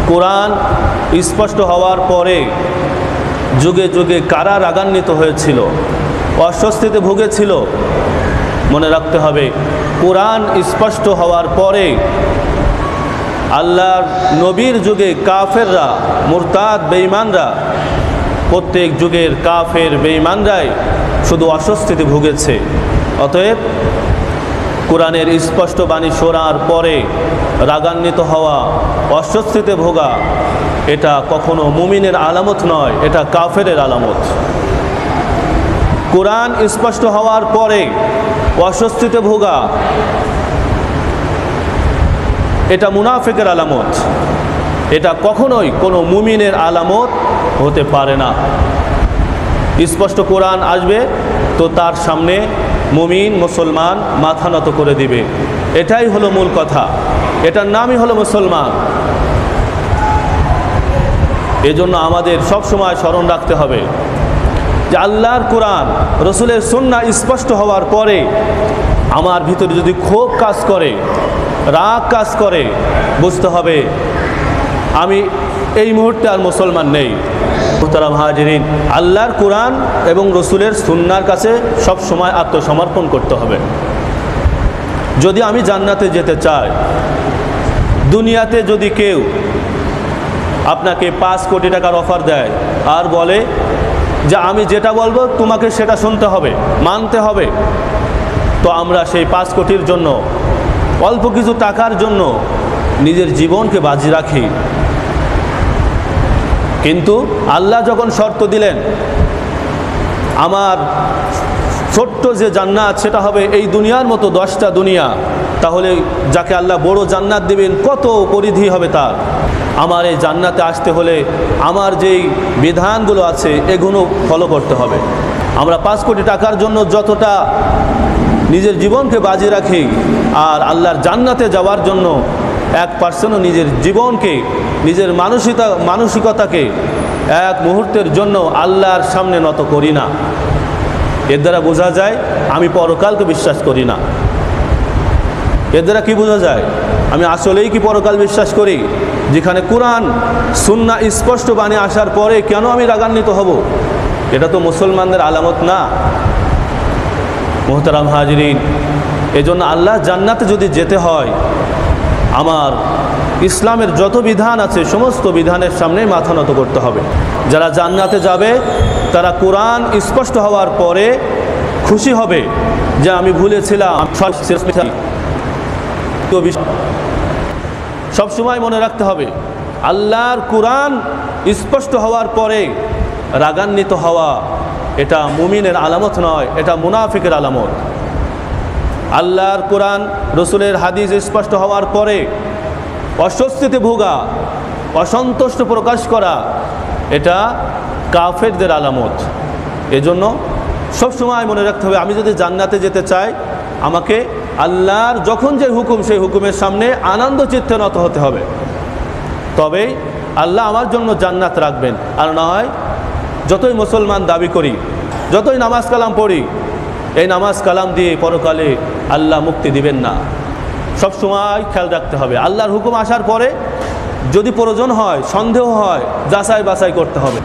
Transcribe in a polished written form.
কোরআন স্পষ্ট হওয়ার পরে যুগে যুগে কারা রাগান্বিত হয়েছিল, অস্বস্তিতে ভুগেছিল। মনে রাখতে হবে, কোরআন স্পষ্ট হওয়ার পরে আল্লাহর নবীর যুগে কাফেররা, মুরতাদ বেঈমানরা, প্রত্যেক যুগের কাফের বেঈমানরাই শুধু অস্বস্তিতে ভুগেছে। অতএব কোরআনের স্পষ্ট বাণী শোনার পরে রাগান্বিত হওয়া, অস্বস্তিতে ভোগা, এটা কখনো মুমিনের আলামত নয়, এটা কাফেরের আলামত। কোরআন স্পষ্ট হওয়ার পরে অস্বস্তিতে ভোগা, এটা মুনাফিকের আলামত। এটা কখনোই কোনো মুমিনের আলামত হতে পারে না। স্পষ্ট কোরআন আসবে তো তার সামনে মুমিন মুসলমান মাথা নত করে দিবে। এটাই হলো মূল কথা, এটার নামই হলো মুসলমান। এজন্য আমাদের সব সময় স্মরণ রাখতে হবে যে আল্লাহর কোরআন, রসুলের সুন্নাহ স্পষ্ট হওয়ার পরে আমার ভিতরে যদি ক্ষোভ কাজ করে, রাগ কাজ করে, বুঝতে হবে আমি এই মুহূর্তে আর মুসলমান নেই। মুহতারাম হাজিরিন, আল্লাহর কোরআন এবং রসুলের সুন্নাহর কাছে সব সময় আত্মসমর্পণ করতে হবে। যদি আমি জান্নাতে যেতে চাই, দুনিয়াতে যদি কেউ আপনাকে 5 কোটি টাকার অফার দেয় আর বলে যে আমি যেটা বলবো তোমাকে সেটা শুনতে হবে, মানতে হবে, তো আমরা সেই 5 কোটির জন্য, অল্প কিছু টাকার জন্য নিজের জীবনকে বাজি রাখি। কিন্তু আল্লাহ যখন শর্ত দিলেন আমার ছোট্ট যে জান্নাত সেটা হবে এই দুনিয়ার মতো 10টা দুনিয়া, তাহলে যাকে আল্লাহ বড় জান্নাত দেবেন কত পরিধি হবে তার। আমার এই জান্নাতে আসতে হলে আমার যেই বিধানগুলো আছে এগুলো ফলো করতে হবে। আমরা 5 কোটি টাকার জন্য যতটা নিজের জীবনকে বাজি রাখি, আর আল্লাহর জান্নাতে যাওয়ার জন্য 1% নিজের জীবনকে, নিজের মানসিকতাকে এক মুহূর্তের জন্য আল্লাহর সামনে নত করি না। এর দ্বারা বোঝা যায় আমি পরকালকে বিশ্বাস করি না। এর দ্বারা কি বোঝা যায় আমি আসলেই কি পরকাল বিশ্বাস করি? যেখানে কোরআন সুন্নাহ স্পষ্ট বাণী আসার পরে কেন আমি রাগান্বিত হব? এটা তো মুসলমানদের আলামত না। মুহতারাম হাজিরিন, এজন্য আল্লাহ জান্নাতে যদি যেতে হয়, আমার ইসলামের যত বিধান আছে সমস্ত বিধানের সামনে মাথা নত করতে হবে। যারা জান্নাতে যাবে তারা কোরআন স্পষ্ট হওয়ার পরে খুশি হবে যে আমি ভুলেছিলাম। সব সময় মনে রাখতে হবে আল্লাহর কোরআন স্পষ্ট হওয়ার পরে রাগান্বিত হওয়া এটা মুমিনের আলামত নয়, এটা মুনাফিকের আলামত। আল্লাহর কোরআন রসুলের হাদিস স্পষ্ট হওয়ার পরে অস্বস্তিতে ভোগা, অসন্তুষ্ট প্রকাশ করা, এটা কাফেরদের আলামত। এজন্য সবসময় মনে রাখতে হবে আমি যদি জান্নাতে যেতে চাই, আমাকে আল্লাহর যখন যে হুকুম সেই হুকুমের সামনে আনন্দ চিত্তে নত হতে হবে, তবেই আল্লাহ আমার জন্য জান্নাত রাখবেন। আর না হয় যতই মুসলমান দাবি করি, যতই নামাজ কালাম পড়ি, এই নামাজ কালাম দিয়ে পরকালে আল্লাহ মুক্তি দিবেন না। সব সময় খেয়াল রাখতে হবে আল্লাহর হুকুম আসার পরে যদি প্রয়োজন হয়, সন্দেহ হয়, যাচাই বাছাই করতে হবে।